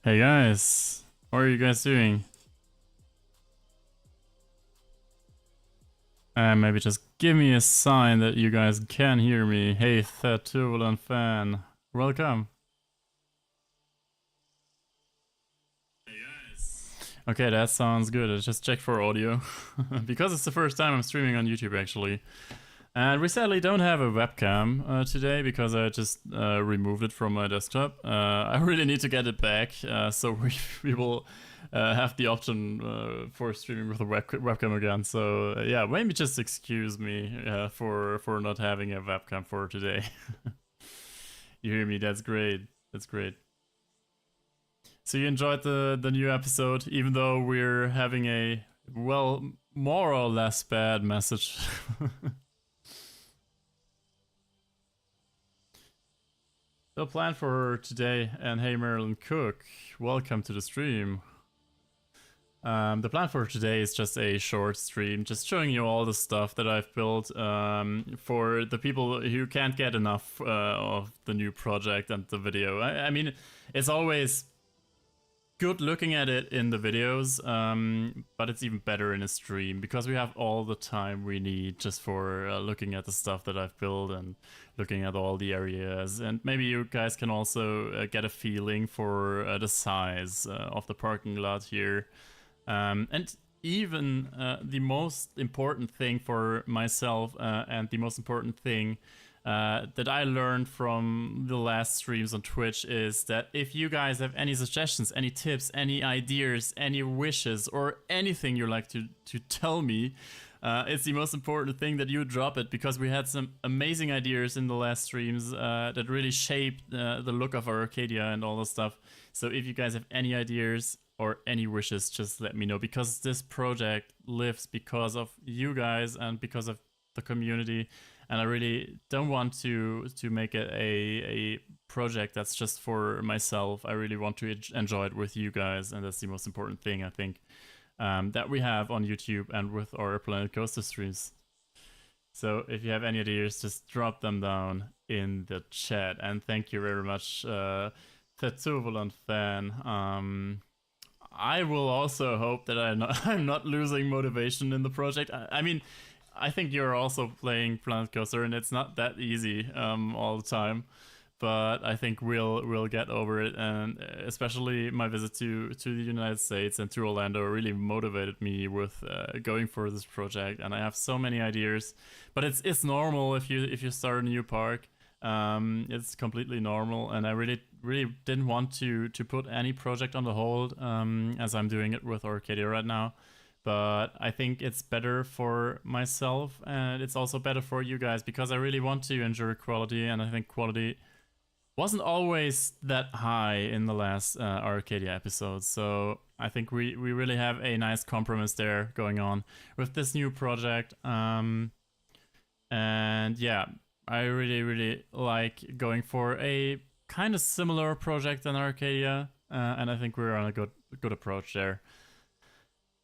Hey guys, how are you guys doing? Maybe just give me a sign that you guys can hear me. Hey, Turbulent fan, welcome. Hey guys. Okay, that sounds good. I just checked for audio because it's the first time I'm streaming on YouTube actually. And we sadly don't have a webcam today because I just removed it from my desktop. I really need to get it back, so we will have the option for streaming with a webcam again. So yeah, maybe just excuse me for not having a webcam for today. You hear me? That's great. That's great. So you enjoyed the new episode, even though we're having a, well, more or less bad message. The plan for today, and hey Marilyn Cook, welcome to the stream. The plan for today is just a short stream, just showing you all the stuff that I've built for the people who can't get enough of the new project and the video. I mean, it's always good looking at it in the videos, but it's even better in a stream because we have all the time we need just for looking at the stuff that I've built and looking at all the areas. And maybe you guys can also get a feeling for the size of the parking lot here. And even the most important thing for myself and the most important thing that I learned from the last streams on Twitch is that if you guys have any suggestions, any tips, any ideas, any wishes, or anything you'd like to tell me, it's the most important thing that you drop it, because we had some amazing ideas in the last streams that really shaped the look of our Arcadia and all this stuff. So if you guys have any ideas or any wishes, just let me know, because this project lives because of you guys and because of the community. And I really don't want to make it a project that's just for myself. I really want to enjoy it with you guys, and that's the most important thing, I think, that we have on YouTube and with our Planet Coaster streams. So if you have any ideas, just drop them down in the chat. And thank you very much, the Turbulent fan. I will also hope that I'm not losing motivation in the project. I mean, I think you're also playing Planet Coaster, and it's not that easy all the time. But I think we'll get over it, and especially my visit to the United States and to Orlando really motivated me with going for this project. And I have so many ideas, but it's normal if you start a new park. It's completely normal, and I really didn't want to put any project on the hold as I'm doing it with Arcadia right now. But I think it's better for myself, and it's also better for you guys, because I really want to ensure quality, and I think quality wasn't always that high in the last Arcadia episodes. So I think we really have a nice compromise there going on with this new project. And yeah, I really like going for a kind of similar project than Arcadia, and I think we're on a good approach there.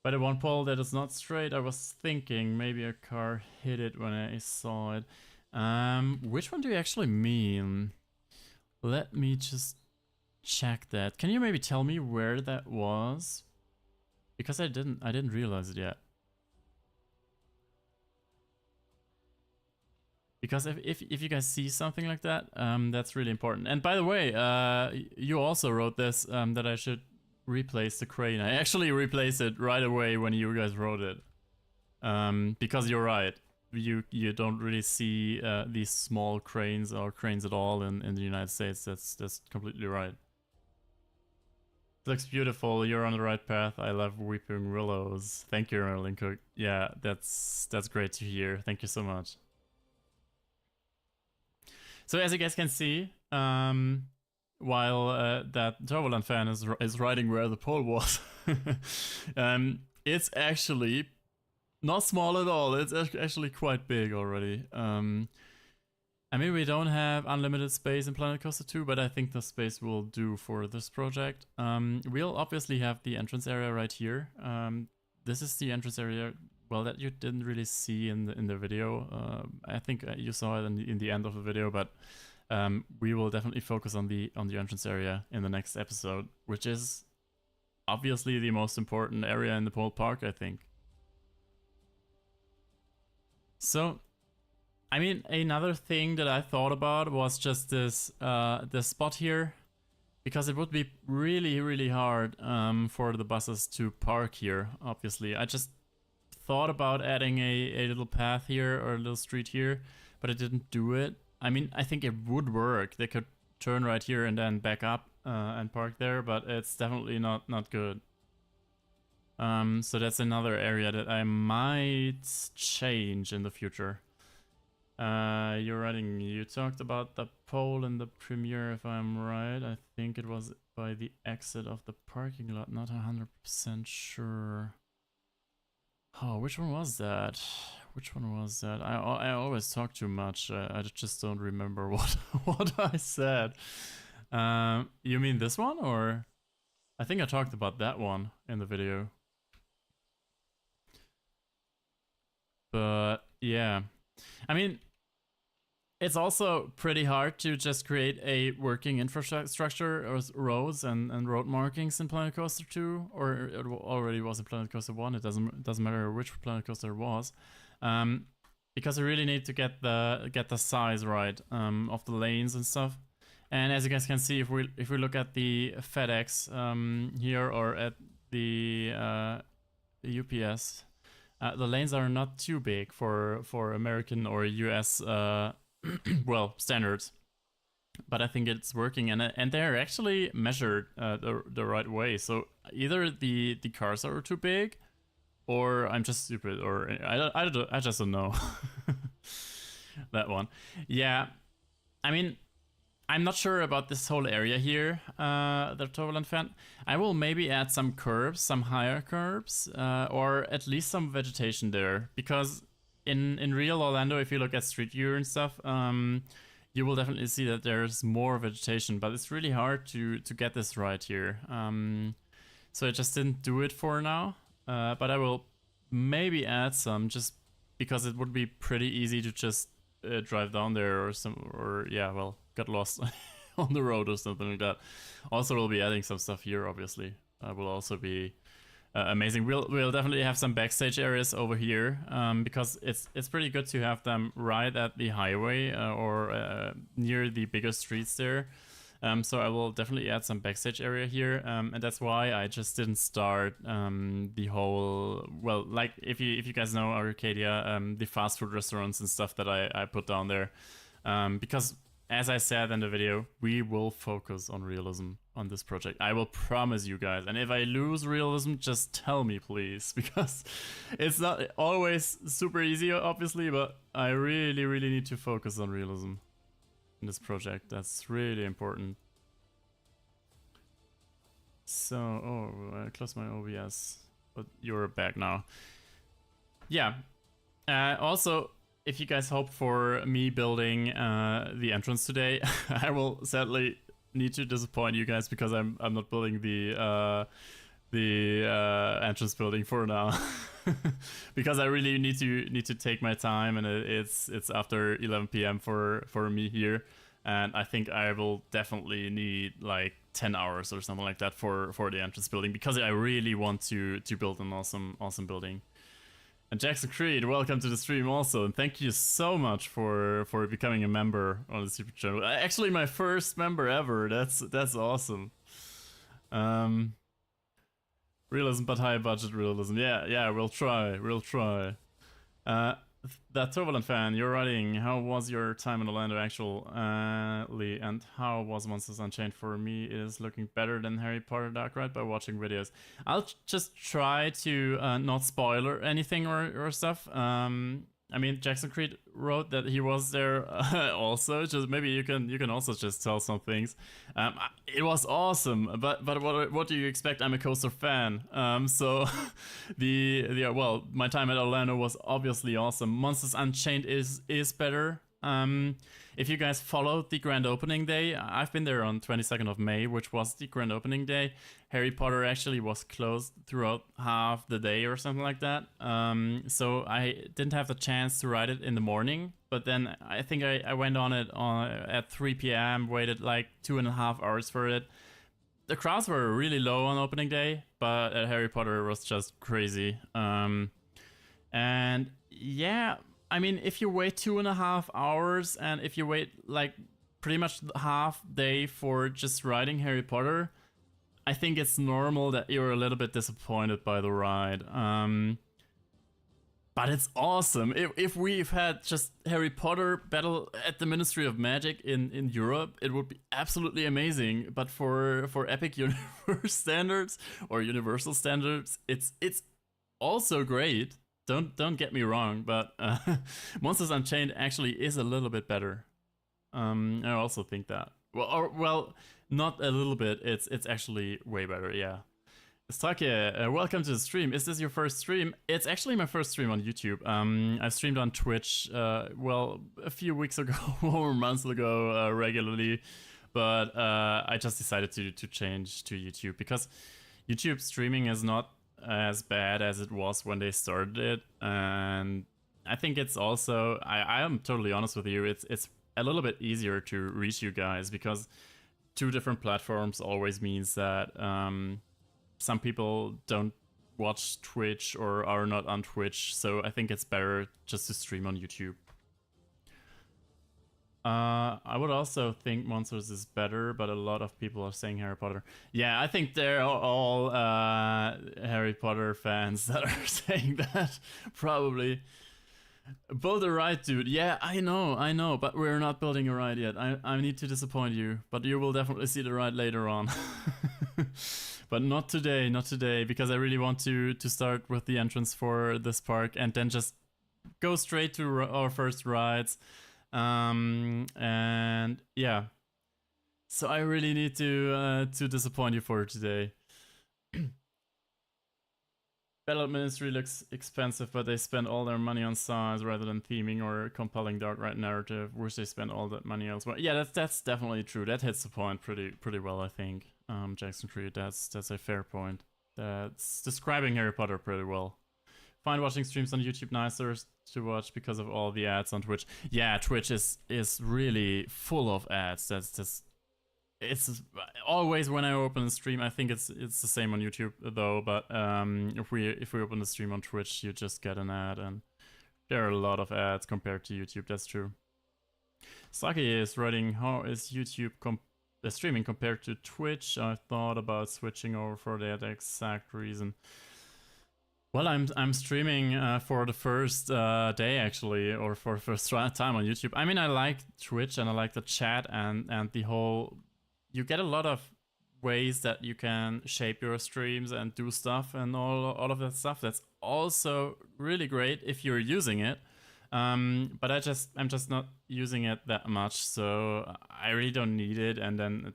By the one pole that is not straight, I was thinking maybe a car hit it when I saw it. Which one do you actually mean? Let me just check that. Can you maybe tell me where that was? Because I didn't realize it yet. Because if you guys see something like that, that's really important. And by the way, you also wrote this, that I should replace the crane. I actually replaced it right away when you guys wrote it. Because you're right. You don't really see these small cranes or cranes at all in the United States. That's completely right. It looks beautiful. You're on the right path. I love weeping willows. Thank you, Marilyn Cook. Yeah, that's great to hear. Thank you so much. So as you guys can see, while that Turbulent fan is writing where the pole was, it's actually not small at all. It's actually quite big already. I mean, we don't have unlimited space in Planet Coaster 2, but I think the space will do for this project. We'll obviously have the entrance area right here. This is the entrance area, well, that you didn't really see in the video. I think you saw it in the end of the video, but we will definitely focus on the entrance area in the next episode, which is obviously the most important area in the whole park, I think. So, I mean, another thing that I thought about was just this spot here, because it would be really, really hard for the buses to park here, obviously. I just thought about adding a little path here or a little street here, but I didn't do it. I mean, I think it would work. They could turn right here and then back up and park there, but it's definitely not good. So that's another area that I might change in the future. You're writing, you talked about the pole in the premiere, if I'm right. I think it was by the exit of the parking lot, not 100% sure. Oh, which one was that? Which one was that? I always talk too much. I just don't remember what I said. You mean this one, or? I think I talked about that one in the video. But yeah, I mean, it's also pretty hard to just create a working infrastructure or roads and road markings in Planet Coaster 2, or it already was in Planet Coaster 1. It doesn't matter which Planet Coaster it was, because we really need to get the size right of the lanes and stuff. And as you guys can see, if we look at the FedEx here, or at the UPS, the lanes are not too big for American or US well, standards, but I think it's working, and they're actually measured the right way. So either the cars are too big, or I'm just stupid, or I just don't know. That one, yeah. I mean, I'm not sure about this whole area here, the Toverland fan. I will maybe add some curbs, some higher curbs, or at least some vegetation there, because in real Orlando, if you look at Street View and stuff, you will definitely see that there's more vegetation, but it's really hard to get this right here. So I just didn't do it for now, but I will maybe add some, just because it would be pretty easy to just drive down there or yeah, well, got lost on the road or something like that. Also, we'll be adding some stuff here, obviously. Will also be amazing. We'll definitely have some backstage areas over here, because it's pretty good to have them right at the highway or near the bigger streets there. So I will definitely add some backstage area here, and that's why I just didn't start the whole, well, like if you guys know Arcadia, the fast food restaurants and stuff that I put down there, because as I said in the video, we will focus on realism on this project. I will promise you guys. And if I lose realism, just tell me, please, because it's not always super easy, obviously, but I really, really need to focus on realism in this project. That's really important. So, oh, I closed my OBS, but you're back now. Yeah. Also, if you guys hope for me building the entrance today, I will sadly need to disappoint you guys, because I'm not building the entrance building for now, because I really need to take my time, and it's after 11 p.m. for me here, and I think I will definitely need like 10 hours or something like that for the entrance building, because I really want to build an awesome building. And Jackson Creed, welcome to the stream also, and thank you so much for becoming a member on the Super Channel. Actually, my first member ever. That's awesome. Realism, but high budget realism. Yeah, we'll try. That Toverland fan, you're writing, how was your time in Orlando actually, and how was Monsters Unchained? For me, it is looking better than Harry Potter Dark Ride by watching videos. I'll just try to not spoiler anything or stuff. I mean, Jackson Creed wrote that he was there also. Just maybe you can also just tell some things. It was awesome, but what do you expect? I'm a coaster fan. So well, my time at Orlando was obviously awesome. Monsters Unchained is better. If you guys followed the grand opening day, I've been there on 22nd of May, which was the grand opening day. Harry Potter actually was closed throughout half the day or something like that. So I didn't have the chance to ride it in the morning, but then I think I went on it at 3 p.m., waited like 2.5 hours for it. The crowds were really low on opening day, but at Harry Potter was just crazy. And yeah, I mean, if you wait 2.5 hours and if you wait like pretty much half day for just riding Harry Potter, I think it's normal that you're a little bit disappointed by the ride. But it's awesome. If we've had just Harry Potter battle at the Ministry of Magic in Europe, it would be absolutely amazing. But for Epic Universe standards or Universal standards, it's also great. Don't get me wrong, but Monsters Unchained actually is a little bit better. I also think that. Well, not a little bit. It's actually way better. Yeah. Stake, welcome to the stream. Is this your first stream? It's actually my first stream on YouTube. I streamed on Twitch, well, a few weeks ago or months ago regularly, but I just decided to change to YouTube because YouTube streaming is not as bad as it was when they started it, and I think it's also, I am totally honest with you, it's a little bit easier to reach you guys because 2 different platforms always means that some people don't watch Twitch or are not on Twitch, so I think it's better just to stream on YouTube. I would also think Monsters is better, but a lot of people are saying Harry Potter. Yeah, I think they're all Harry Potter fans that are saying that, probably. Build a ride, dude. Yeah, I know, but we're not building a ride yet. I need to disappoint you, but you will definitely see the ride later on. But not today, because I really want to start with the entrance for this park and then just go straight to our first rides. And yeah, so I really need to disappoint you for today. Battle Ministry looks expensive, but they spend all their money on size rather than theming or compelling dark ride narrative. Wish they spent all that money elsewhere. Yeah, that's definitely true. That hits the point pretty well, I think. Jackson Creed, that's a fair point. That's describing Harry Potter pretty well. Find watching streams on YouTube nicer to watch because of all the ads on Twitch. Yeah, Twitch is really full of ads. It's always when I open a stream. I think it's the same on YouTube though. But if we open the stream on Twitch, you just get an ad, and there are a lot of ads compared to YouTube. That's true. Saki is writing, how is YouTube streaming compared to Twitch? I thought about switching over for that exact reason. Well, I'm streaming for the first day actually, or for the first time on YouTube. I mean, I like Twitch and I like the chat and the whole. You get a lot of ways that you can shape your streams and do stuff and all of that stuff. That's also really great if you're using it. But I'm just not using it that much, so I really don't need it. And then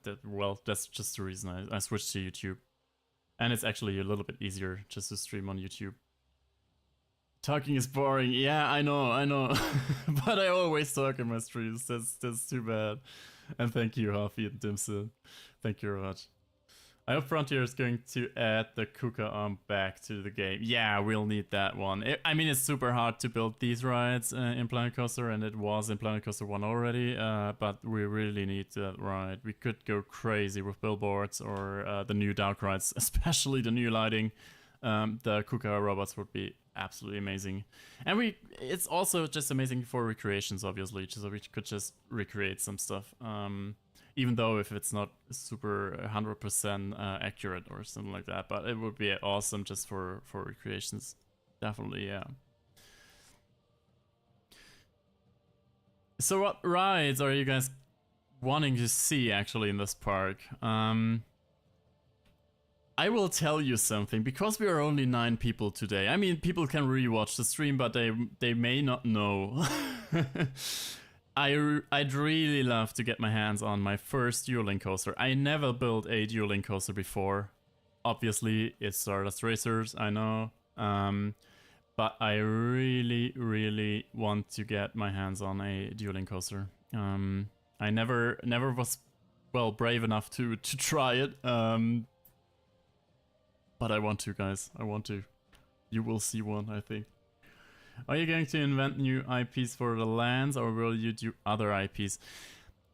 that's just the reason I switched to YouTube. And it's actually a little bit easier just to stream on YouTube. Talking is boring. Yeah, I know. But I always talk in my streams. That's too bad. And thank you, Hafi and Dimson. Thank you very much. I hope Frontier is going to add the Kuka arm back to the game. Yeah, we'll need that one. I mean, it's super hard to build these rides in Planet Coaster, and it was in Planet Coaster 1 already, but we really need that ride. We could go crazy with billboards or the new dark rides, especially the new lighting. The Kuka robots would be absolutely amazing. And it's also just amazing for recreations, obviously, so we could just recreate some stuff. Even though if it's not super 100% accurate or something like that, but it would be awesome just for recreations. Definitely, yeah. So what rides are you guys wanting to see actually in this park? I will tell you something, because we are only 9 people today. I mean, people can rewatch the stream, but they may not know. I'd really love to get my hands on my first dueling coaster. I never built a dueling coaster before. Obviously, it's Stardust Racers, I know. but I really want to get my hands on a dueling coaster. I never was, well, brave enough to try it. But I want to, guys. I want to. You will see one, I think. Are you going to invent new IPs for the lands, or will you do other IPs?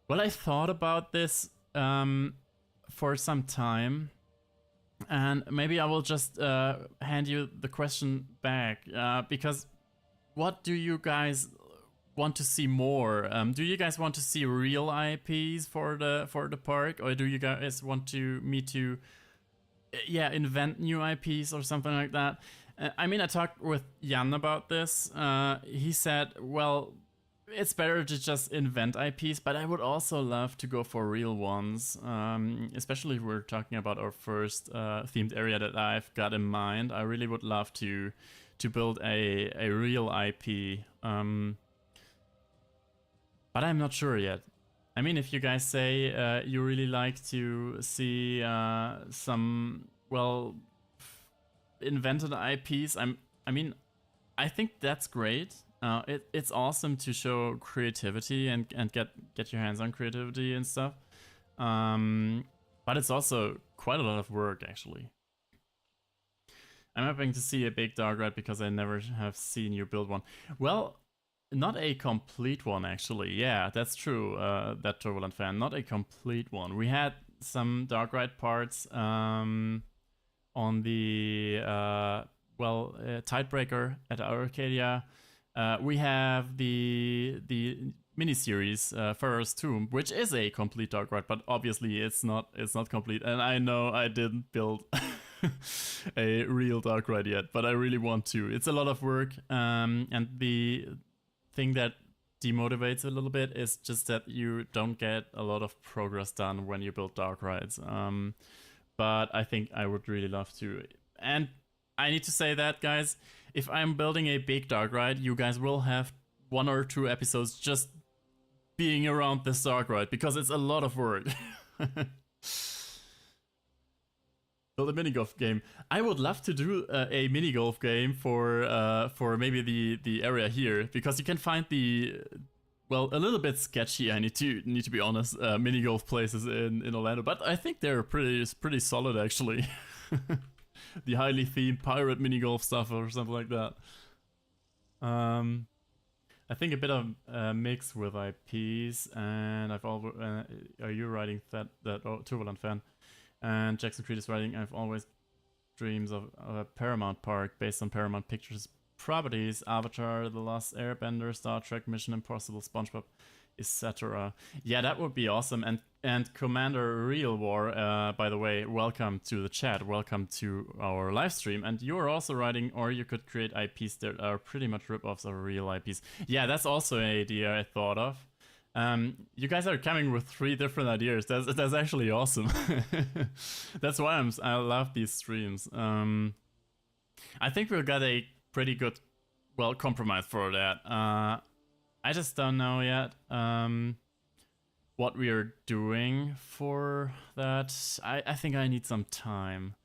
Well, I thought about this for some time, and maybe I will just hand you the question back, because what do you guys want to see more? Do you guys want to see real IPs for the park, or do you guys want me to invent new IPs or something like that? I mean, I talked with Jan about this. He said, well, it's better to just invent IPs, but I would also love to go for real ones, especially if we're talking about our first themed area that I've got in mind. I really would love to build a real IP, but I'm not sure yet. I mean, if you guys say you really like to see some, well, invented IPs, I mean, I think that's great. It's awesome to show creativity and get your hands on creativity and stuff. But it's also quite a lot of work, actually. I'm hoping to see a big dog ride because I never have seen you build one. Well, not a complete one, actually. Yeah, that's true, that Turbulent fan. Not a complete one. We had some dog ride parts on the, Tidebreaker at Arcadia. We have the miniseries Pharaoh's Tomb, which is a complete dog ride, but obviously it's not complete. And I know I didn't build a real dog ride yet, but I really want to. It's a lot of work, and the thing that demotivates a little bit is just that you don't get a lot of progress done when you build dog rides. But I think I would really love to. And I need to say that, guys, if I'm building a big dog ride, you guys will have 1 or 2 episodes just being around this dog ride, because it's a lot of work. Build a mini golf game. I would love to do a mini golf game for maybe the area here, because you can find the, well, a little bit sketchy, I need to be honest, mini golf places in Orlando, but I think they're pretty solid, actually. The highly themed pirate mini golf stuff or something like that. I think a bit of mix with IPs, and I've always are you writing that Turbulent fan? And Jackson Creed is writing, I've always dreams of a Paramount Park based on Paramount Pictures properties, Avatar, The Last Airbender, Star Trek, Mission Impossible, SpongeBob, etc. Yeah, that would be awesome. And Commander Real War, by the way, welcome to the chat, welcome to our live stream. And you're also writing, or you could create IPs that are pretty much rip-offs of real IPs. Yeah, that's also an idea I thought of. You guys are coming with 3 different ideas. That's actually awesome. That's why I love these streams. I think we've got a pretty good, well, compromise for that. I just don't know yet what we are doing for that. I think I need some time.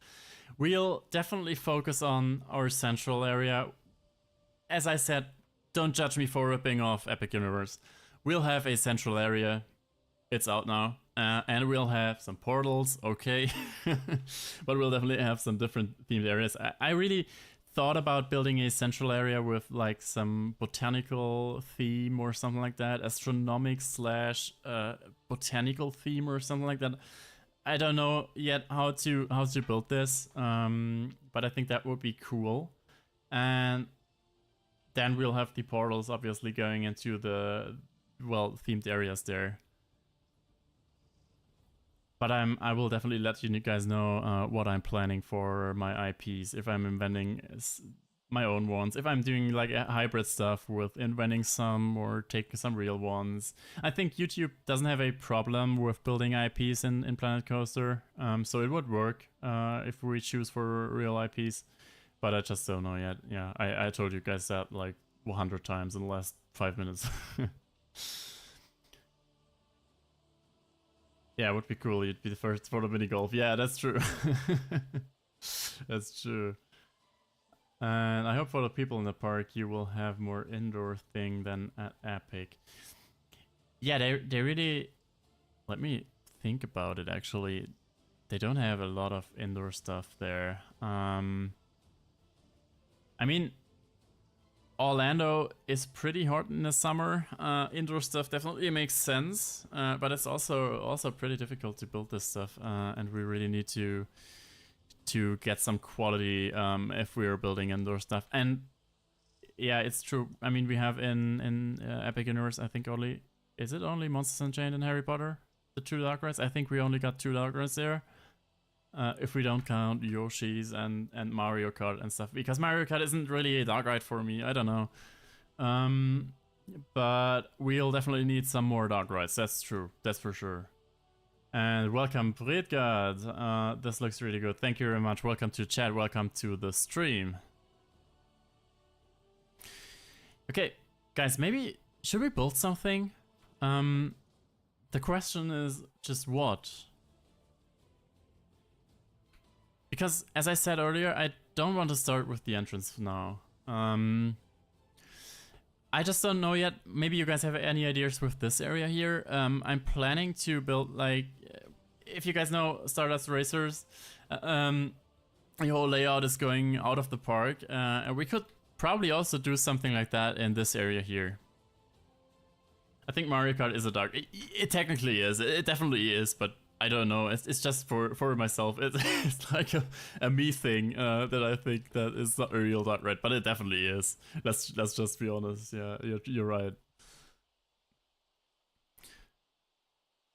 We'll definitely focus on our central area. As I said, don't judge me for ripping off Epic Universe. We'll have a central area. It's out now. And we'll have some portals, okay. But we'll definitely have some different themed areas. I really thought about building a central area with like some botanical theme or something like that. Astronomic / botanical theme or something like that. I don't know yet how to build this. But I think that would be cool. And then we'll have the portals obviously going into the, well, themed areas there. But I will definitely let you guys know what I'm planning for my IPs, if I'm inventing my own ones, if I'm doing like a hybrid stuff with inventing some or taking some real ones. I think YouTube doesn't have a problem with building IPs in Planet Coaster, so it would work if we choose for real IPs, but I just don't know yet. Yeah, I told you guys that like 100 times in the last 5 minutes. Yeah, it would be cool. You'd be the first for the mini golf. Yeah, that's true. That's true. And I hope for the people in the park you will have more indoor thing than at Epic. Yeah, they really... Let me think about it, actually. They don't have a lot of indoor stuff there. I mean, Orlando is pretty hot in the summer. Indoor stuff definitely makes sense, but it's also pretty difficult to build this stuff, and we really need to get some quality if we're building indoor stuff. And yeah, it's true. I mean, we have in Epic Universe, I think only... Is it only Monsters Unchained and Harry Potter? The 2 Dark Rides? I think we only got 2 Dark Rides there. If we don't count Yoshi's and Mario Kart and stuff. Because Mario Kart isn't really a Dark Ride for me. I don't know. But we'll definitely need some more Dark Rides. That's true. That's for sure. And welcome, Bredgard. This looks really good. Thank you very much. Welcome to chat. Welcome to the stream. Okay, guys, maybe... Should we build something? The question is just what? Because, as I said earlier, I don't want to start with the entrance now. I just don't know yet. Maybe you guys have any ideas with this area here. I'm planning to build, like... If you guys know Stardust Racers, the whole layout is going out of the park. And we could probably also do something like that in this area here. I think Mario Kart is a dark... It technically is. It definitely is, but I don't know. It's just for myself. It's like a me thing that I think that is not a real dark ride, but it definitely is. Let's just be honest. Yeah, you're right.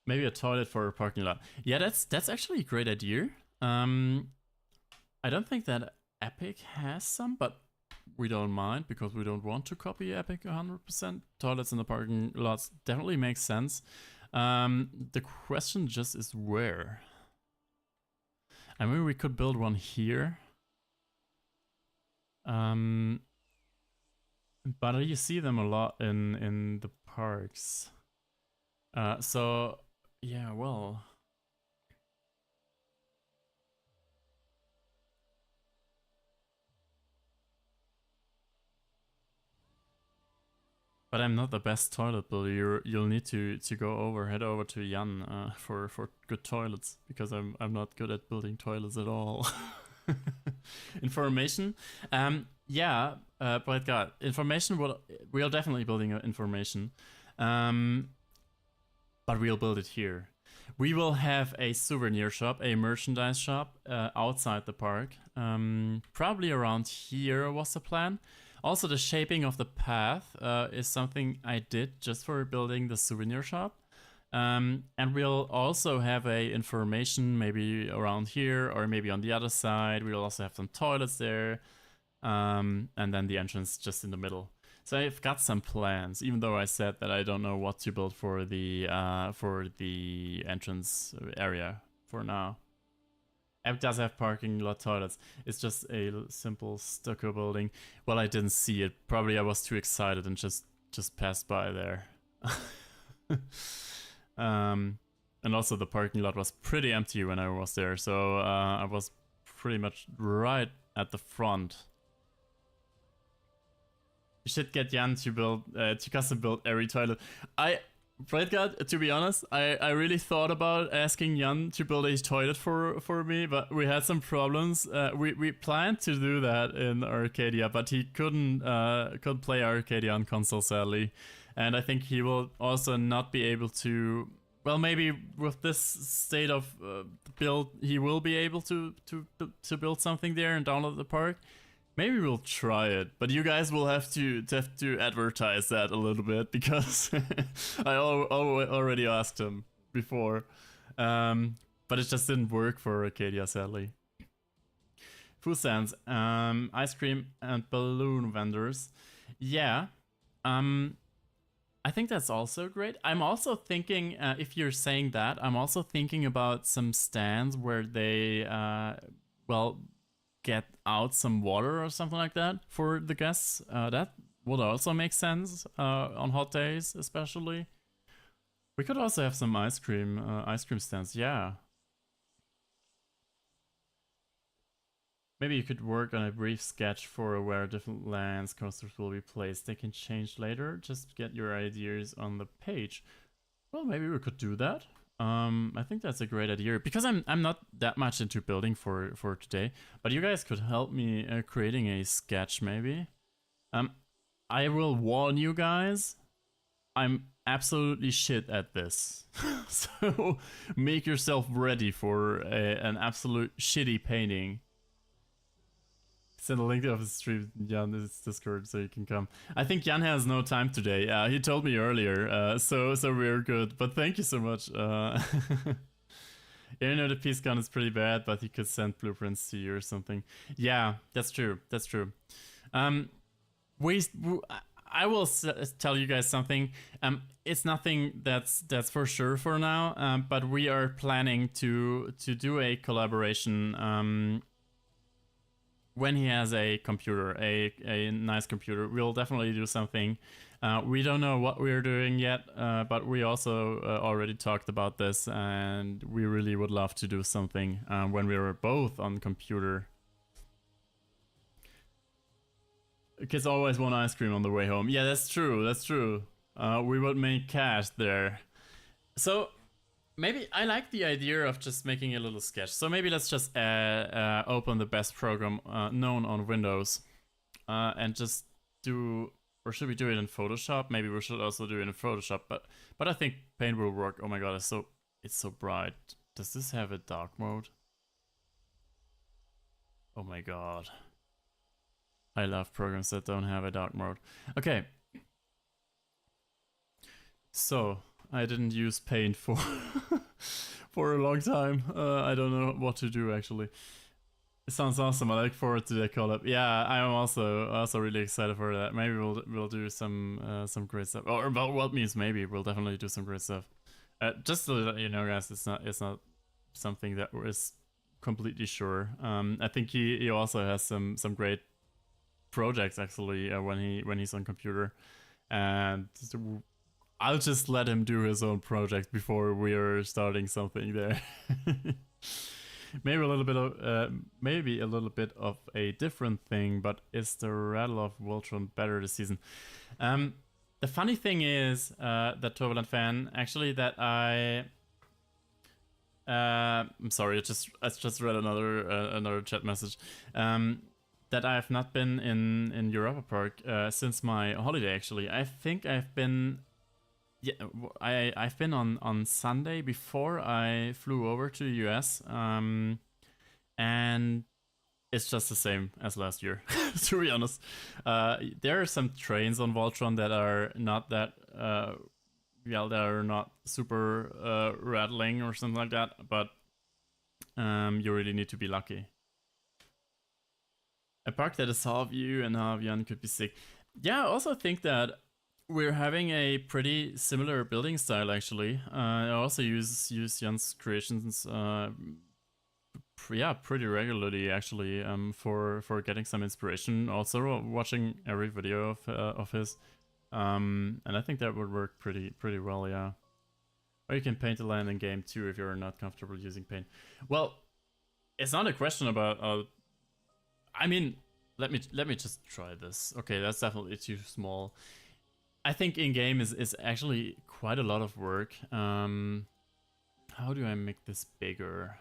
Maybe a toilet for a parking lot. Yeah, that's actually a great idea. I don't think that Epic has some, but we don't mind because we don't want to copy Epic 100%. Toilets in the parking lots definitely makes sense. The question just is where. I mean, we could build one here. But you see them a lot in the parks. So yeah, well. But I'm not the best toilet builder. You'll need to head over to Jan for good toilets, because I'm not good at building toilets at all. Information, yeah, but God, information. We're definitely building information, but we'll build it here. We will have a souvenir shop, a merchandise shop outside the park. Probably around here was the plan. Also, the shaping of the path is something I did just for building the souvenir shop. And we'll also have a information maybe around here or maybe on the other side. We'll also have some toilets there. And then the entrance just in the middle. So I've got some plans, even though I said that I don't know what to build for the entrance area for now. It does have parking lot toilets. It's just a simple stucco building. Well, I didn't see it. Probably I was too excited and just passed by there. And also the parking lot was pretty empty when I was there, so I was pretty much right at the front. You should get Jan to build to custom build every toilet. Bredgard, to be honest, I really thought about asking Jan to build a toilet for me, but we had some problems. We planned to do that in Arcadia, but he couldn't play Arcadia on console, sadly. And I think he will also not be able to... Well, maybe with this state of build, he will be able to build something there and download the park. Maybe we'll try it, but you guys will have to advertise that a little bit, because I already asked him before, but it just didn't work for Arcadia, sadly. Food stands, ice cream and balloon vendors. Yeah, I think that's also great. I'm also thinking, if you're saying that, I'm also thinking about some stands where they, well, get out some water or something like that for the guests. That would also make sense on hot days, especially. We could also have some ice cream stands. Yeah. Maybe you could work on a brief sketch for where different lands coasters will be placed. They can change later. Just get your ideas on the page. Well, maybe we could do that. I think that's a great idea because I'm not that much into building for today, but you guys could help me creating a sketch maybe. I will warn you guys, I'm absolutely shit at this. So make yourself ready for an absolute shitty painting. Send a link to the stream, Jan, this Discord, so you can come. I think Jan has no time today. He told me earlier, so we're good. But thank you so much. You know the piece gun is pretty bad, but he could send blueprints to you or something. Yeah, that's true. That's true. I will tell you guys something. It's nothing that's for sure for now. But we are planning to do a collaboration. When he has a computer, a nice computer, we'll definitely do something. We don't know what we're doing yet, but we also already talked about this, and we really would love to do something when we were both on computer. Kids always want ice cream on the way home. Yeah, that's true, that's true. We would make cash there. So maybe I like the idea of just making a little sketch. So maybe let's just open the best program known on Windows and just do, or should we do it in Photoshop? Maybe we should also do it in Photoshop, but I think Paint will work. Oh my god, it's so bright. Does this have a dark mode? Oh my god. I love programs that don't have a dark mode. Okay. So I didn't use Paint for for a long time. I don't know what to do actually. It sounds awesome. I look forward to the collab. Yeah, I am also really excited for that. Maybe we'll do some great stuff. Or about what means maybe we'll definitely do some great stuff. Just to let you know, guys, it's not something that is completely sure. I think he also has some great projects actually when he's on computer, and I'll just let him do his own project before we are starting something there. Maybe a little bit of a different thing, but is the Rattle of Voltron better this season? The funny thing is that Turbulent fan actually that I'm sorry, I just read another chat message. That I have not been in Europa Park since my holiday. Actually, I think I've been. Yeah, I've been on Sunday before I flew over to the US, and it's just the same as last year. To be honest, there are some trains on Voltron that are not that that are not super rattling or something like that, but you really need to be lucky. A park that is half you and half Jan could be sick. Yeah, I also think that we're having a pretty similar building style actually. I also use Jan's creations pretty regularly actually for getting some inspiration. Also watching every video of his. And I think that would work pretty well, yeah. Or you can paint a land in game too if you're not comfortable using paint. Well, it's not a question about I mean, let me just try this. Okay, that's definitely too small. I think in-game is actually quite a lot of work. How do I make this bigger?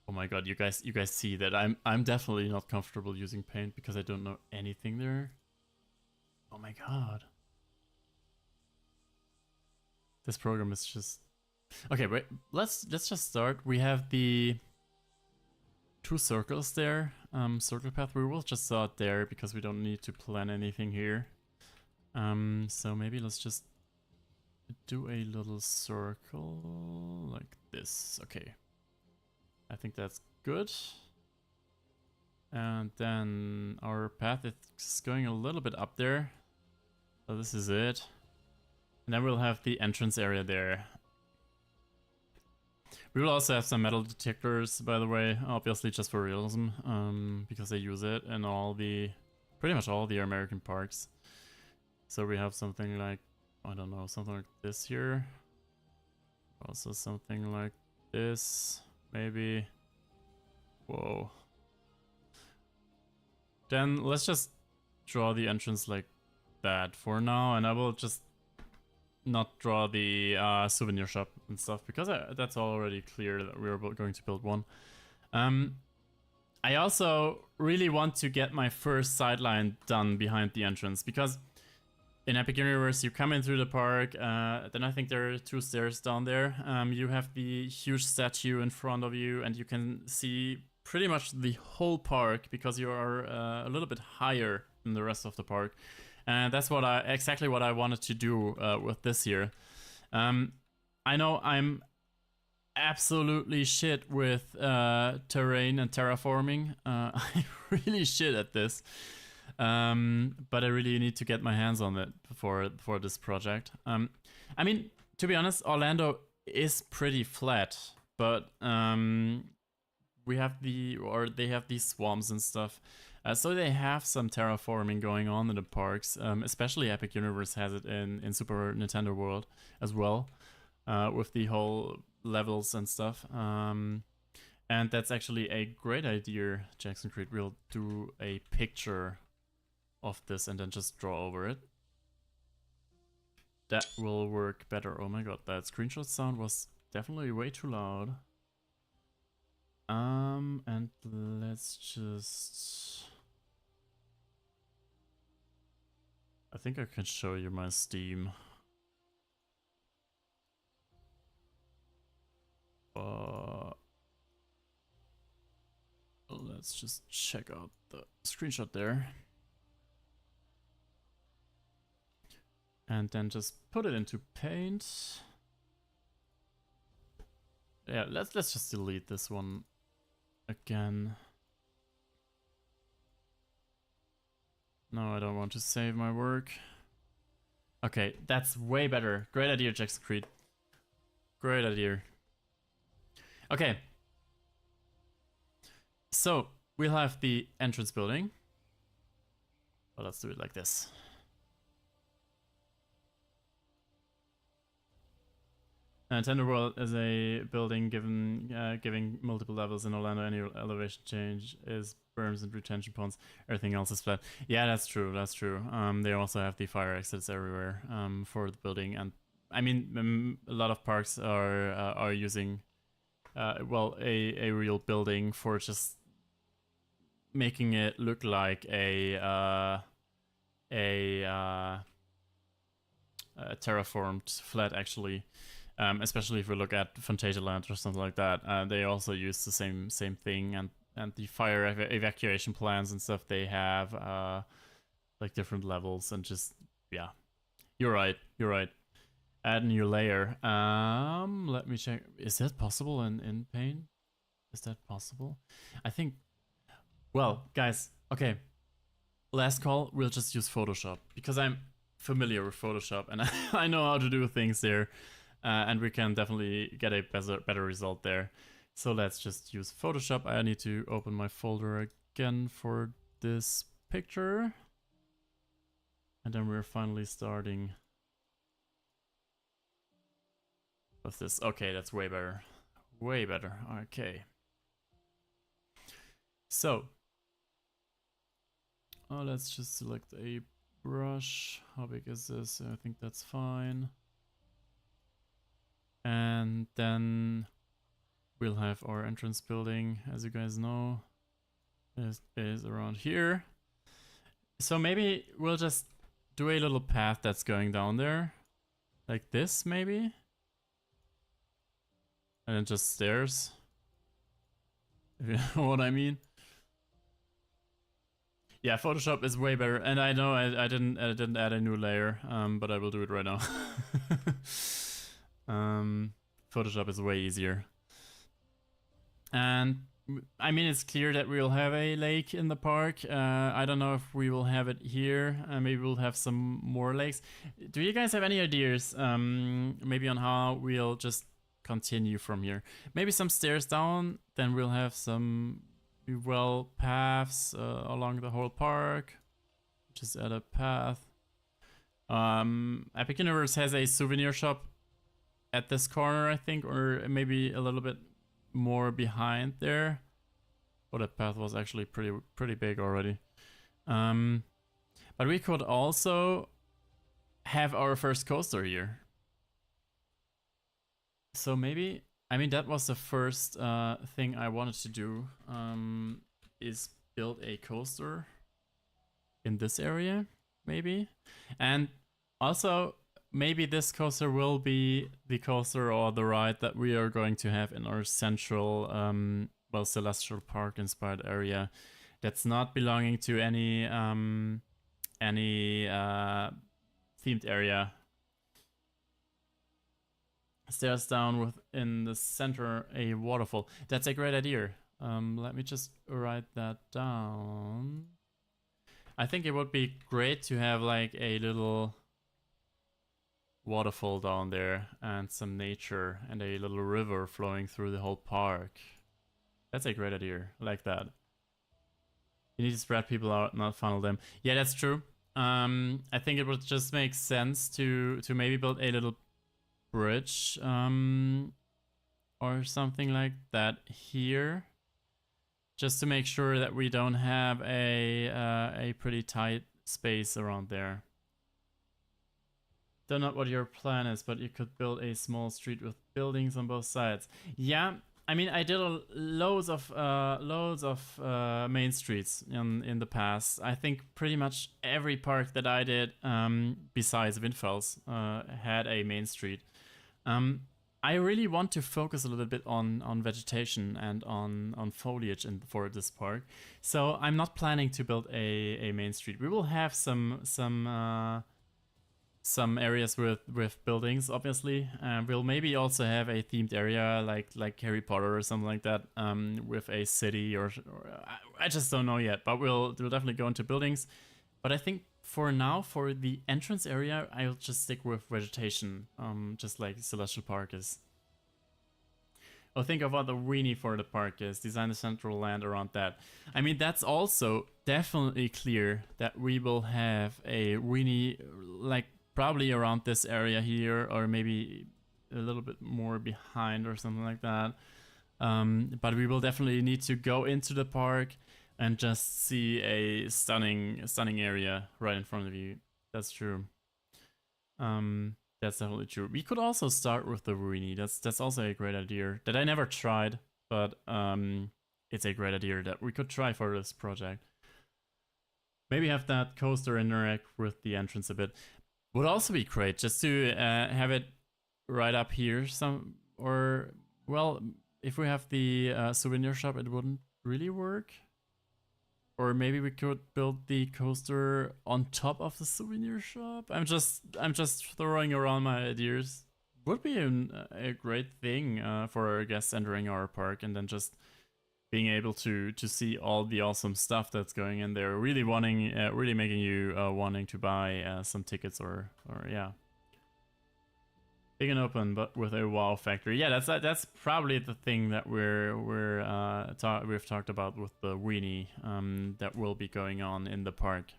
Oh my god, you guys see that I'm definitely not comfortable using paint because I don't know anything there. Oh my god. This program is just... Okay, wait, let's just start. We have the 2 circles there, circle path. We will just start there because we don't need to plan anything here. So maybe let's just do a little circle like this. Okay, I think that's good. And then our path is going a little bit up there. So this is it. And then we'll have the entrance area there. We will also have some metal detectors, by the way, obviously just for realism, because they use it in pretty much all the American parks. So we have something like, I don't know, something like this here. Also something like this, maybe. Whoa. Then let's just draw the entrance like that for now, and I will just not draw the souvenir shop and stuff, because that's already clear that we're going to build one. I also really want to get my first sideline done behind the entrance, because in Epic Universe you come in through the park, then I think there are 2 stairs down there. You have the huge statue in front of you, and you can see pretty much the whole park because you are a little bit higher than the rest of the park. And that's exactly what I wanted to do with this here. I know I'm absolutely shit with terrain and terraforming. I'm really shit at this. But I really need to get my hands on it for this project. I mean, to be honest, Orlando is pretty flat, but they have these swamps and stuff. So they have some terraforming going on in the parks, especially Epic Universe has it in Super Nintendo World as well, with the whole levels and stuff. And that's actually a great idea, Jackson Creed. We'll do a picture of this and then just draw over it. That will work better. Oh my god, that screenshot sound was definitely way too loud. And let's just... I think I can show you my Steam. Let's just check out the screenshot there. And then just put it into Paint. Yeah, let's just delete this one again. No, I don't want to save my work. Okay, that's way better. Great idea, Jackson Creed. Great idea. Okay. So, we'll have the entrance building. Well, let's do it like this. Nintendo World is a building giving multiple levels in Orlando. Any elevation change is berms and retention ponds. Everything else is flat. Yeah, that's true. That's true. They also have the fire exits everywhere for the building, and I mean a lot of parks are using well a real building for just making it look like a terraformed flat actually. Especially if we look at Phantasialand or something like that, they also use the same thing, and the fire evacuation plans and stuff. They have like different levels, and just yeah, you're right. Add a new layer. Let me check. Is that possible in Paint? Is that possible? I think. Well, guys, okay. Last call. We'll just use Photoshop because I'm familiar with Photoshop and I know how to do things there. And we can definitely get a better result there. So let's just use Photoshop. I need to open my folder again for this picture. And then we're finally starting with this. Okay, that's way better. Way better. Okay. So, let's just select a brush. How big is this? I think that's fine. And then we'll have our entrance building, as you guys know, is around here. So maybe we'll just do a little path that's going down there, like this maybe, and then just stairs, if you know what I mean. Yeah, Photoshop is way better, and I know I didn't add a new layer, but I will do it right now. Photoshop is way easier. And I mean, it's clear that we'll have a lake in the park. I don't know if we will have it here. Maybe we'll have some more lakes. Do you guys have any ideas? Maybe on how we'll just continue from here. Maybe some stairs down, then we'll have some paths along the whole park. Just add a path. Epic Universe has a souvenir shop at this corner, I think, or maybe a little bit more behind there. Oh, that path was actually pretty big already. But we could also have our first coaster here. So maybe, I mean, that was the first thing I wanted to do, is build a coaster in this area, maybe. And also, maybe this coaster will be the coaster or the ride that we are going to have in our central, well, Celestial Park inspired area. That's not belonging to any themed area. Stairs down within the center, a waterfall. That's a great idea. Let me just write that down. I think it would be great to have like a little waterfall down there and some nature and a little river flowing through the whole park. That's a great idea. I like that. You need to spread people out, not funnel them. Yeah, that's true. I think it would just make sense to maybe build a little bridge or something like that here, just to make sure that we don't have a pretty tight space around there. Don't know what your plan is, but you could build a small street with buildings on both sides. Yeah, I mean, I did loads of main streets in the past. I think pretty much every park that I did, besides Windfells, had a main street. I really want to focus a little bit on vegetation and on foliage for this park. So I'm not planning to build a main street. We will have some areas with buildings, obviously. We'll maybe also have a themed area like Harry Potter or something like that, with a city or I just don't know yet. But we'll definitely go into buildings. But I think for now, for the entrance area, I'll just stick with vegetation, just like Celestial Park is. Oh, think of what the weenie for the park is. Design the central land around that. I mean, that's also definitely clear that we will have a weenie, like probably around this area here, or maybe a little bit more behind or something like that. But we will definitely need to go into the park and just see a stunning area right in front of you. That's true. That's definitely true. We could also start with the weenie. That's also a great idea that I never tried, but it's a great idea that we could try for this project. Maybe have that coaster interact with the entrance a bit. Would also be great just to have it right up here. Well, if we have the souvenir shop, it wouldn't really work. Or maybe we could build the coaster on top of the souvenir shop. I'm just throwing around my ideas. Would be a great thing for our guests entering our park, and then just being able to see all the awesome stuff that's going in there. Really making you wanting to buy some tickets or yeah. Big and open, but with a wow factor. Yeah, that's probably the thing that we've talked about with the weenie that will be going on in the park.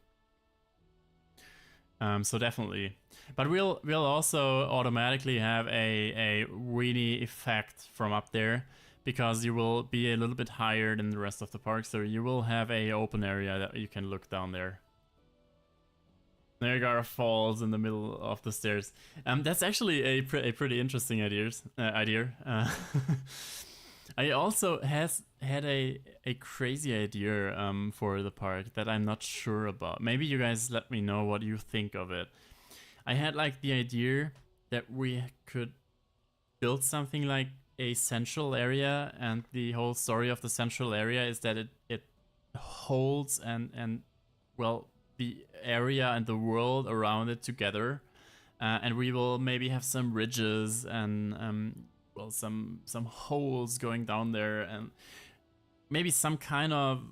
So definitely, but we'll also automatically have a weenie effect from up there, because you will be a little bit higher than the rest of the park, so you will have a open area that you can look down there. Niagara Falls in the middle of the stairs. That's actually a pretty interesting idea. I also had a crazy idea for the park that I'm not sure about. Maybe you guys let me know what you think of it. I had like the idea that we could build something like a central area, and the whole story of the central area is that it holds and well, the area and the world around it together, and we will maybe have some ridges and well, some holes going down there, and maybe some kind of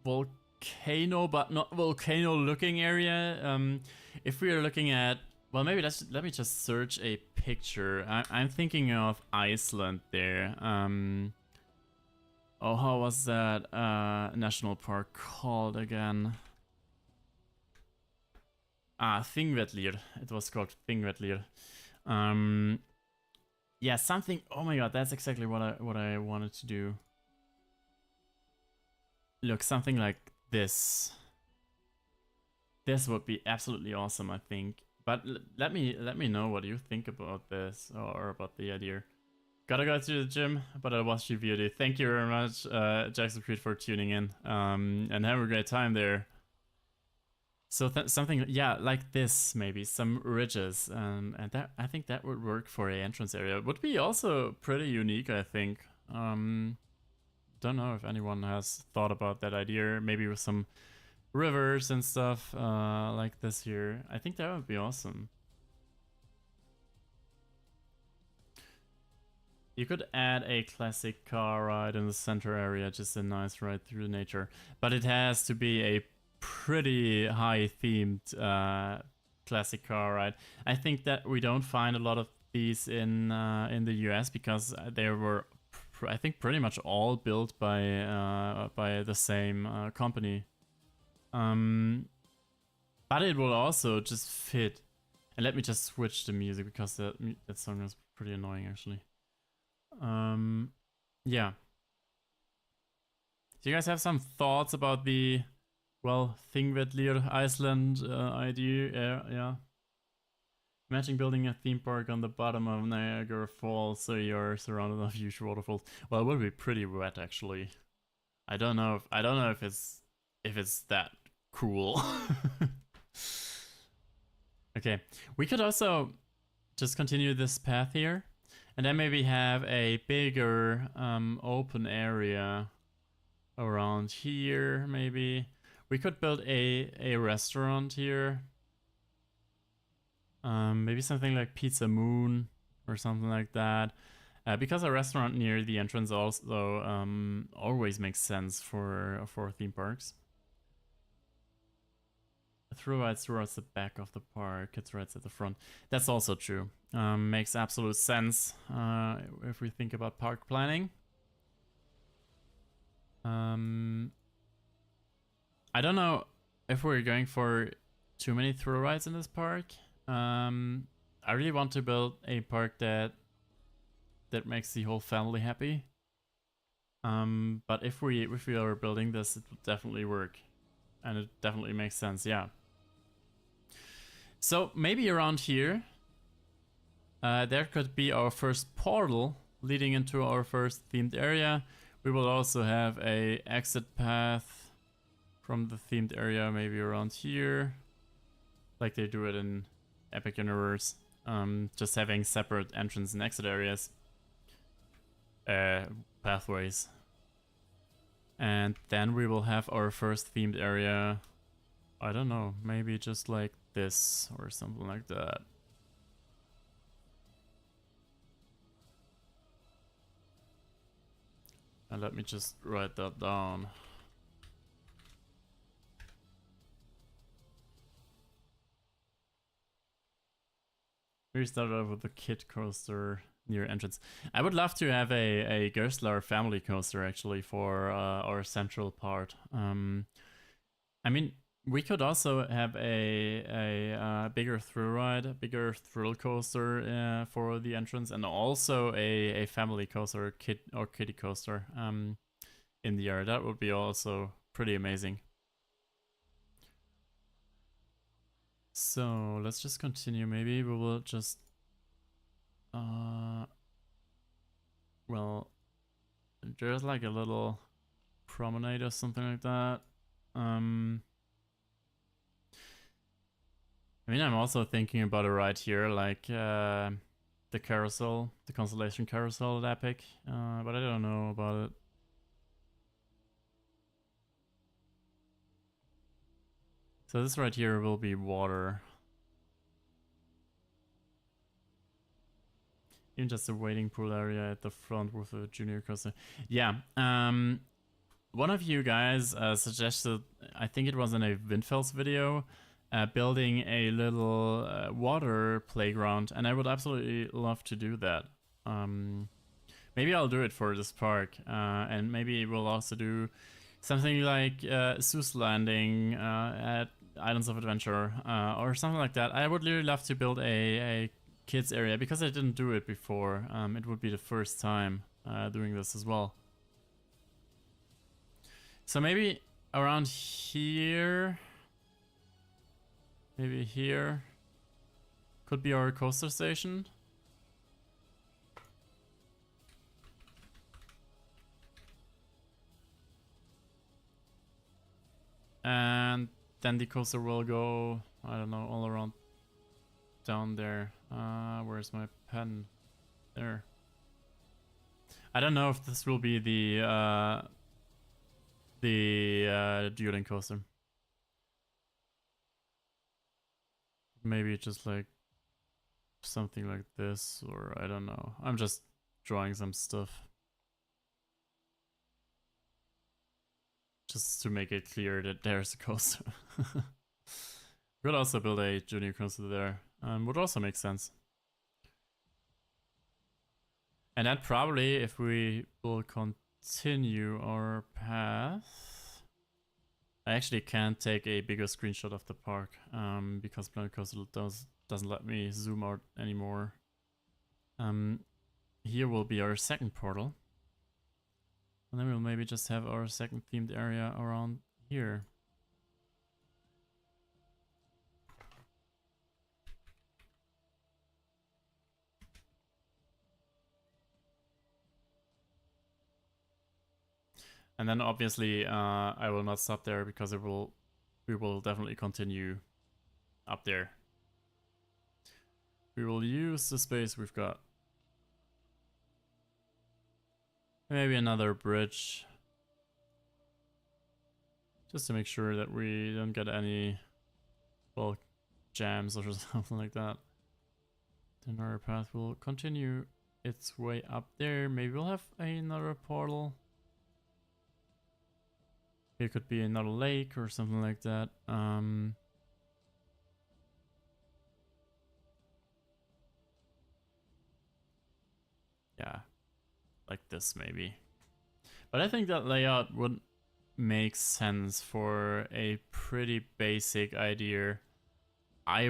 volcano, but not volcano looking area. If we are looking at, well, maybe let me just search a picture. I'm thinking of Iceland there. Oh, how was that national park called again? Thingvellir. It was called Thingvellir. Yeah, something. Oh my god, that's exactly what I wanted to do. look, something like this. This would be absolutely awesome, I think. But let me know what you think about this or about the idea. Gotta go to the gym, but I'll watch your video. Thank you very much, Jackson Creed, for tuning in. And have a great time there. So something, yeah, like this, maybe some ridges, and that, I think that would work for a entrance area. It would be also pretty unique, I think. Don't know if anyone has thought about that idea. Maybe with some rivers and stuff like this here. I think that would be awesome. You could add a classic car ride in the center area, just a nice ride through nature. But it has to be a pretty high themed classic car ride. I think that we don't find a lot of these in the US because they were, I think, pretty much all built by the same company. But it will also just fit. And let me just switch the music because that song is pretty annoying actually. Yeah. Do you guys have some thoughts about the, well, Thingvellir Iceland idea? Yeah. Imagine building a theme park on the bottom of Niagara Falls so you're surrounded by huge waterfalls. Well, it would be pretty wet actually. I don't know if it's that cool. Okay, we could also just continue this path here. And then maybe have a bigger open area around here, maybe. We could build a restaurant here. Maybe something like Pizza Moon or something like that. Because a restaurant near the entrance also always makes sense for theme parks. Through rides towards the back of the park, kids rides at the front. That's also true. Makes absolute sense if we think about park planning. I don't know if we're going for too many through rides in this park. I really want to build a park that makes the whole family happy. But if we are building this, it will definitely work, and it definitely makes sense. Yeah. So maybe around here, there could be our first portal leading into our first themed area. We will also have a exit path from the themed area, maybe around here, like they do it in Epic Universe. Just having separate entrance and exit areas, pathways. And then we will have our first themed area. I don't know, maybe just like this or something like that. And let me just write that down. We started off with the kid coaster near entrance. I would love to have a Gerstler family coaster actually for our central part. I mean, we could also have a bigger thrill ride, a bigger thrill coaster for the entrance, and also a family coaster, kiddie coaster in the area. That would be also pretty amazing. So let's just continue. Maybe we will just well, there's like a little promenade or something like that. I mean, I'm also thinking about a ride here, like the carousel, the Constellation Carousel at Epic, but I don't know about it. So this right here will be water. Even just a waiting pool area at the front with a junior coaster. Yeah, one of you guys suggested, I think it was in a Windfells video, building a little water playground, and I would absolutely love to do that. Maybe I'll do it for this park, and maybe we'll also do something like Zeus Landing at Islands of Adventure, or something like that. I would really love to build a kids area, because I didn't do it before. It would be the first time doing this as well. So maybe around here, maybe here, could be our coaster station. And then the coaster will go, I don't know, all around down there. Where's my pen? There. I don't know if this will be the dueling coaster. Maybe just like something like this, or I don't know. I'm just drawing some stuff. Just to make it clear that there's a coaster. Could also build a junior coaster there. Would also make sense. And then probably if we will continue our path, I actually can't take a bigger screenshot of the park because Planet Coaster doesn't let me zoom out anymore. Here will be our second portal. And then we'll maybe just have our second themed area around here. And then obviously I will not stop there because we will definitely continue up there. We will use the space we've got. Maybe another bridge. Just to make sure that we don't get any, well, jams or something like that. Then our path will continue its way up there. Maybe we'll have another portal. It could be another lake or something like that. Yeah, like this maybe. But I think that layout would make sense for a pretty basic idea. I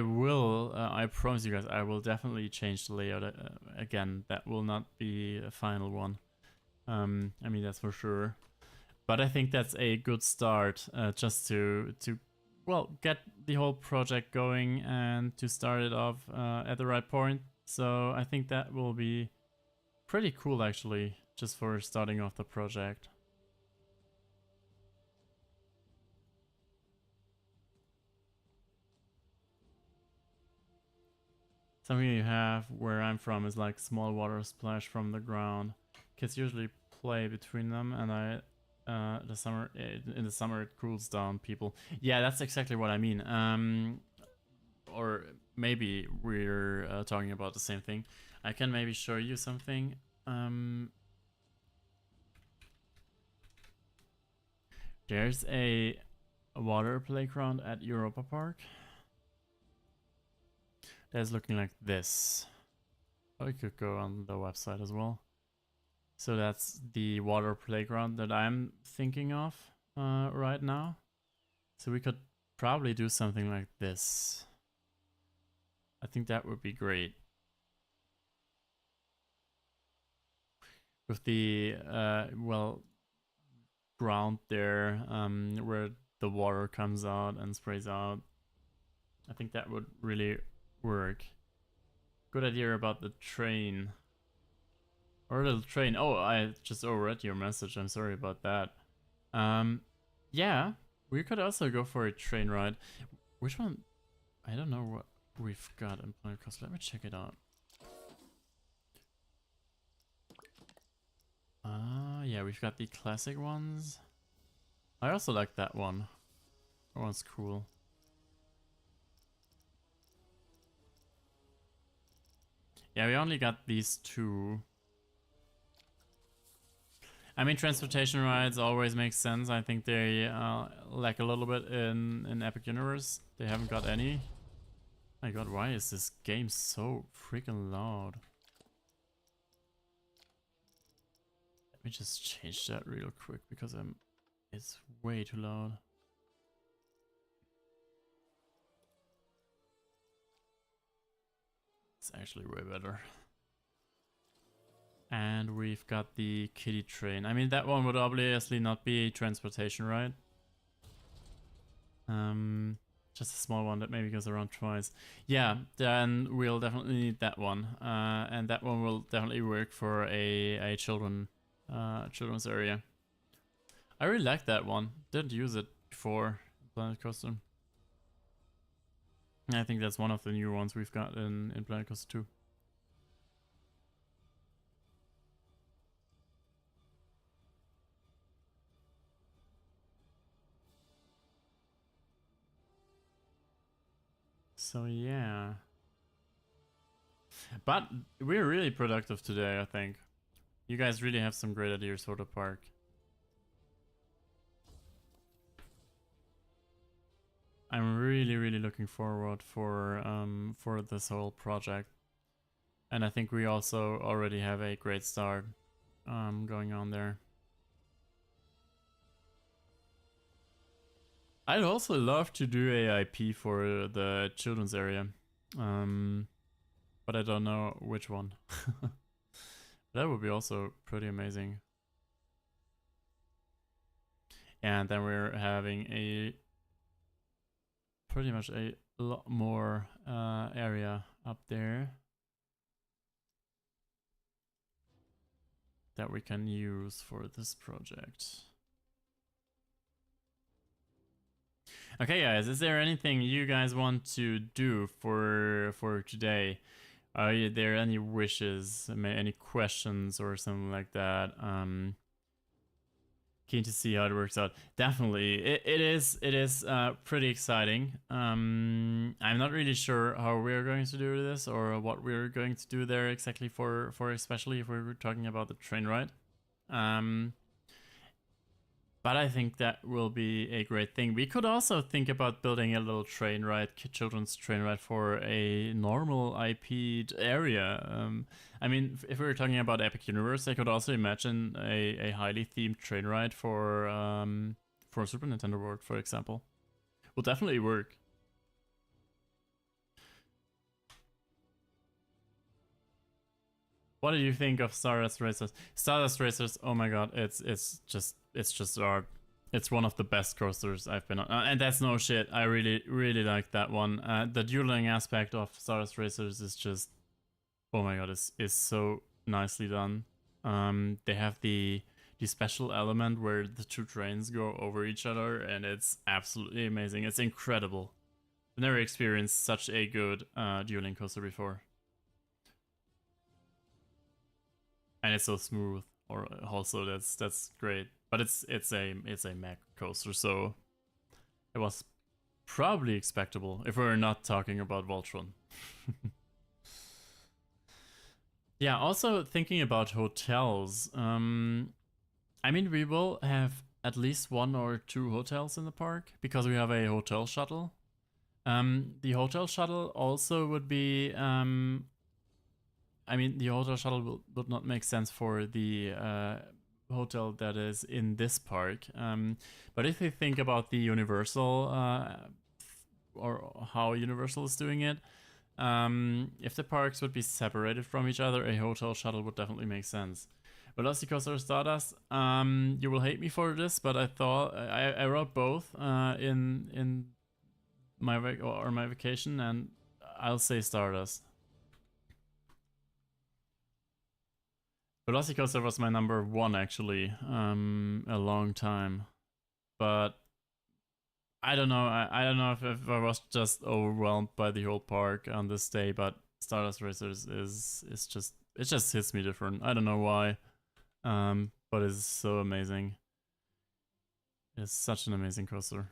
promise you guys, I will definitely change the layout again. That will not be a final one. I mean, that's for sure. But I think that's a good start, just to well, get the whole project going and to start it off at the right point. So I think that will be pretty cool actually, just for starting off the project. Something you have where I'm from is like small water splash from the ground. Kids usually play between them, and in the summer it cools down people. Yeah, that's exactly what I mean. Or maybe we're talking about the same thing. I can maybe show you something. There's a water playground at Europa Park. That's looking like this. I could go on the website as well. So that's the water playground that I'm thinking of right now. So we could probably do something like this. I think that would be great. With the, well, ground there where the water comes out and sprays out. I think that would really work. Good idea about the train. Or a little train. Oh, I just overread your message. I'm sorry about that. Yeah, we could also go for a train ride. Which one? I don't know what we've got in Planet Coaster. Let me check it out. Yeah, we've got the classic ones. I also like that one. That one's cool. Yeah, we only got these two. I mean, transportation rides always make sense. I think they lack a little bit in Epic Universe. They haven't got any. My god, why is this game so freaking loud? Let me just change that real quick because it's way too loud. It's actually way better. And we've got the kiddie train. I mean, that one would obviously not be transportation, right? Just a small one that maybe goes around twice. Yeah, then we'll definitely need that one. And that one will definitely work for a children's area. I really like that one. Didn't use it before Planet Coaster. I think that's one of the new ones we've got in Planet Coaster 2. So yeah. But we're really productive today, I think. You guys really have some great ideas for the park. I'm really looking forward for this whole project. And I think we also already have a great start going on there. I'd also love to do AIP for the children's area. But I don't know which one. That would be also pretty amazing. And then we're having a pretty much a lot more area up there that we can use for this project. Okay, guys, is there anything you guys want to do for today? Are there any wishes, any questions or something like that? Keen to see how it works out. Definitely, it is pretty exciting. I'm not really sure how we're going to do this or what we're going to do there exactly for especially if we're talking about the train ride. But I think that will be a great thing. We could also think about building a little train ride, children's train ride for a normal IP'd area. I mean, if we were talking about Epic Universe, I could also imagine a highly themed train ride for Super Nintendo World, for example. Will definitely work. What do you think of Stardust Racers? Stardust Racers, oh my god, it's just art. It's one of the best coasters I've been on, and that's no shit. I really like that one. The dueling aspect of Stardust Racers is just, oh my god, is so nicely done. They have the special element where the two trains go over each other, and it's absolutely amazing. It's incredible. I've never experienced such a good dueling coaster before. And it's so smooth. Or also that's great. But it's a mech coaster, so it was probably expectable if we're not talking about Voltron. Yeah, also thinking about hotels. I mean, we will have at least 1 or 2 hotels in the park because we have a hotel shuttle. The hotel shuttle also would be I mean, the hotel shuttle would not make sense for the hotel that is in this park. But if you think about the Universal or how Universal is doing it, if the parks would be separated from each other, a hotel shuttle would definitely make sense. Velocicoaster Stardust, you will hate me for this, but I thought I wrote both in my my vacation, and I'll say Stardust. Velocicoaster was my number 1 actually, a long time, but I don't know. I don't know if I was just overwhelmed by the whole park on this day, but Stardust Racers is just, it just hits me different. I don't know why, but it's so amazing. It's such an amazing coaster,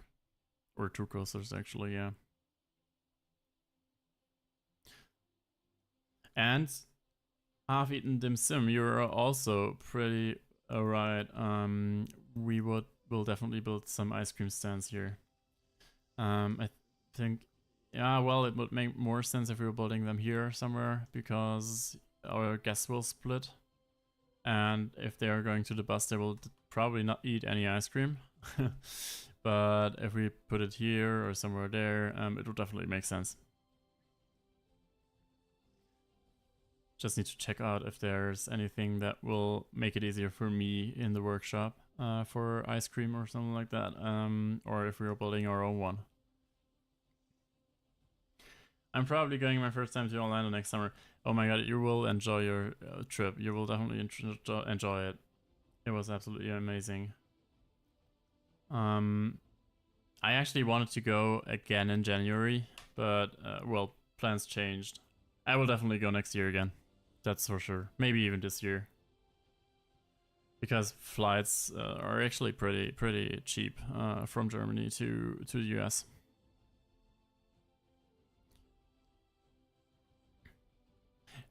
or 2 coasters actually, yeah. And half-eaten dim sum, you're also pretty alright. We'll definitely build some ice cream stands here. I think, yeah, well, it would make more sense if we were building them here somewhere because our guests will split. And if they are going to the bus, they will probably not eat any ice cream. But if we put it here or somewhere there, it will definitely make sense. Just need to check out if there's anything that will make it easier for me in the workshop for ice cream or something like that, or if we're building our own one. I'm probably going my first time to Orlando next summer. Oh my god, you will enjoy your trip. You will definitely enjoy it. It was absolutely amazing. I actually wanted to go again in January, but well, plans changed. I will definitely go next year again. That's for sure. Maybe even this year. Because flights are actually pretty cheap from Germany to the US.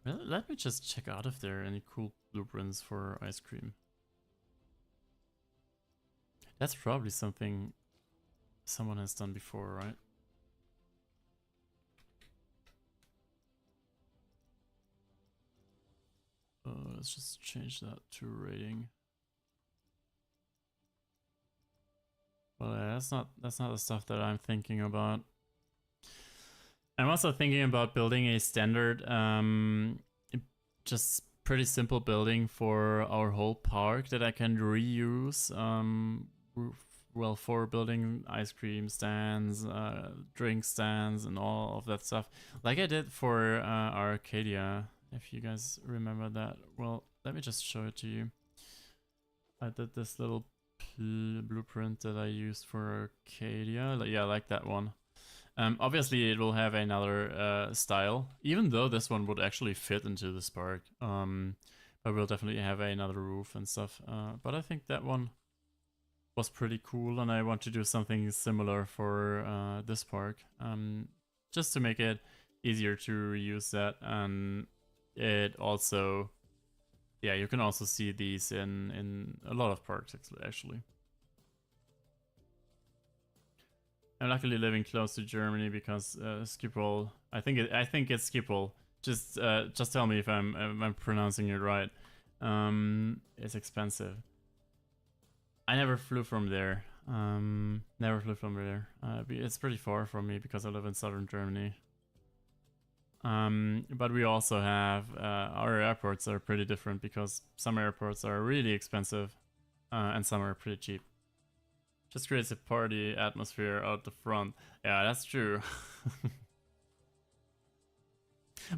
Well, let me just check out if there are any cool blueprints for ice cream. That's probably something someone has done before, right? Let's just change that to rating. Well, yeah, that's not the stuff that I'm thinking about. I'm also thinking about building a standard, just pretty simple building for our whole park that I can reuse. Well, for building ice cream stands, drink stands, and all of that stuff, like I did for Arcadia. If you guys remember that, well, let me just show it to you. I did this little blueprint that I used for Arcadia. Yeah, I like that one. Obviously, it will have another style, even though this one would actually fit into this park. But we'll definitely have another roof and stuff. But I think that one was pretty cool, and I want to do something similar for this park, just to make it easier to reuse that. And it also, yeah, you can also see these in a lot of parks actually. I'm luckily living close to Germany because Schiphol. I think it's Schiphol. Just tell me if I'm pronouncing it right. It's expensive. I never flew from there. Never flew from there. It's pretty far from me because I live in southern Germany. But we also have our airports are pretty different because some airports are really expensive and some are pretty cheap. Just creates a party atmosphere out the front. Yeah, that's true.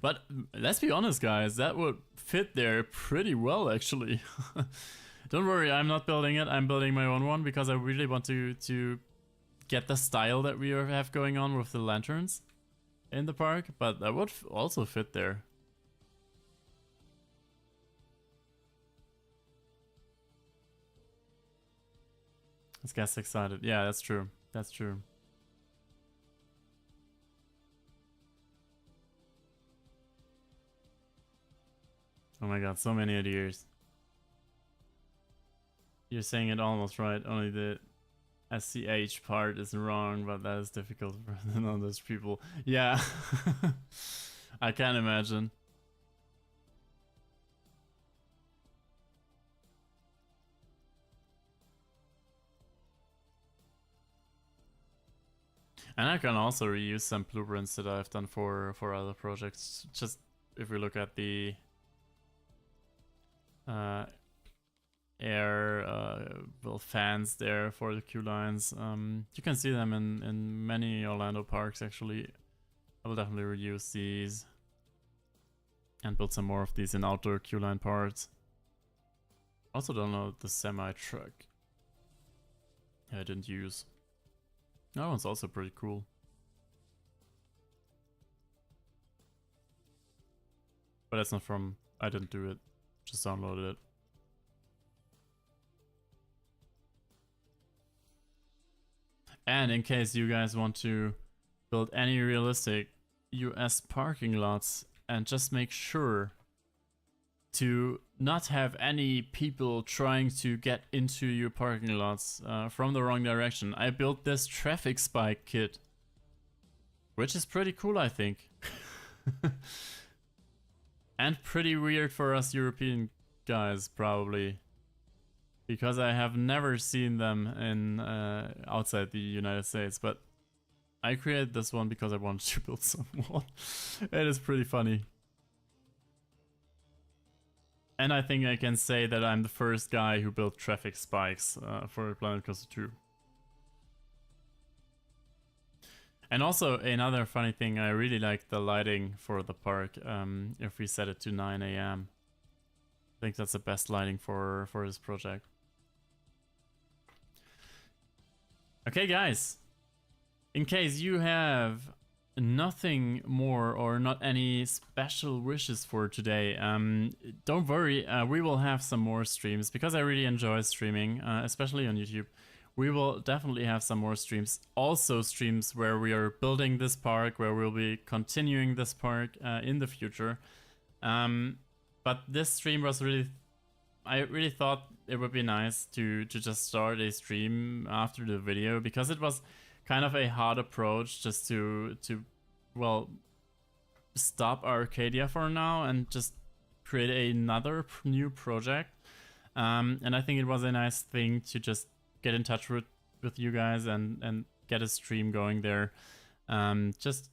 But let's be honest, guys, that would fit there pretty well, actually. Don't worry, I'm not building it. I'm building my own one because I really want to get the style that we have going on with the lanterns in the park, but that would also fit there. This guy's excited. Yeah, that's true. That's true. Oh my god, so many ideas. You're saying it almost right, only the SCH part is wrong, but that is difficult for those people. Yeah, I can imagine. And I can also reuse some blueprints that I've done for other projects. Just if we look at the air well, fans there for the queue lines, you can see them in many Orlando parks actually. I will definitely reuse these and build some more of these in outdoor queue line parts. Also don't know the semi truck I didn't use. That one's also pretty cool. But that's not from, I didn't do it, just downloaded it. And in case you guys want to build any realistic US parking lots, and just make sure to not have any people trying to get into your parking lots from the wrong direction, I built this traffic spike kit, which is pretty cool, I think. And pretty weird for us European guys, probably. Because I have never seen them in outside the United States, but I created this one because I wanted to build someone. It is pretty funny. And I think I can say that I'm the first guy who built traffic spikes for Planet Coaster 2. And also, another funny thing, I really like the lighting for the park, if we set it to 9 AM. I think that's the best lighting for this project. Okay, guys. In case you have nothing more or not any special wishes for today, don't worry, we will have some more streams because I really enjoy streaming, especially on YouTube. We will definitely have some more streams. Also streams where we are building this park, where we'll be continuing this park in the future. But this stream was really... I really thought it would be nice to just start a stream after the video, because it was kind of a hard approach just to well, stop Arcadia for now and just create another new project. And I think it was a nice thing to just get in touch with you guys and get a stream going there. Just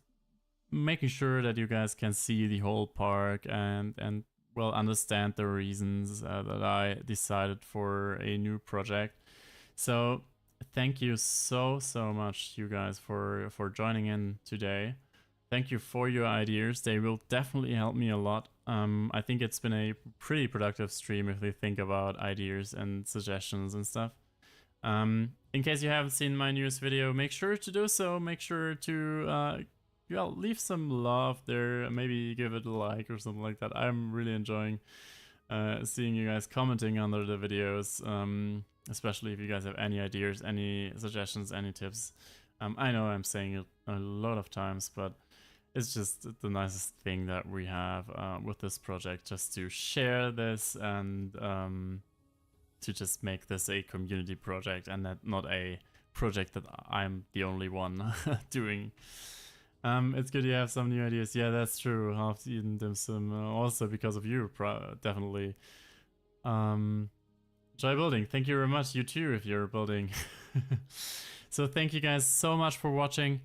making sure that you guys can see the whole park and well, understand the reasons that I decided for a new project. So thank you so much, you guys, for joining in today. Thank you for your ideas. They will definitely help me a lot. I think it's been a pretty productive stream if we think about ideas and suggestions and stuff. In case you haven't seen my newest video, make sure to do so. Make sure to well, leave some love there. Maybe give it a like or something like that. I'm really enjoying seeing you guys commenting under the videos, especially if you guys have any ideas, any suggestions, any tips. I know I'm saying it a lot of times, but it's just the nicest thing that we have with this project, just to share this and to just make this a community project and not a project that I'm the only one doing. It's good you have some new ideas. Yeah, that's true. Half-eaten dim sum, also because of you, definitely. Joy building. Thank you very much. You too, if you're building. So thank you guys so much for watching.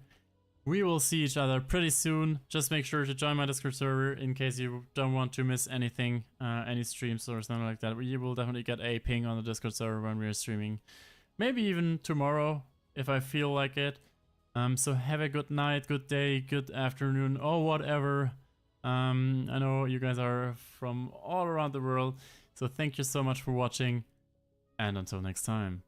We will see each other pretty soon. Just make sure to join my Discord server in case you don't want to miss anything, any streams or something like that. You will definitely get a ping on the Discord server when we are streaming. Maybe even tomorrow, if I feel like it. So have a good night, good day, good afternoon, or whatever. I know you guys are from all around the world. So thank you so much for watching. And until next time.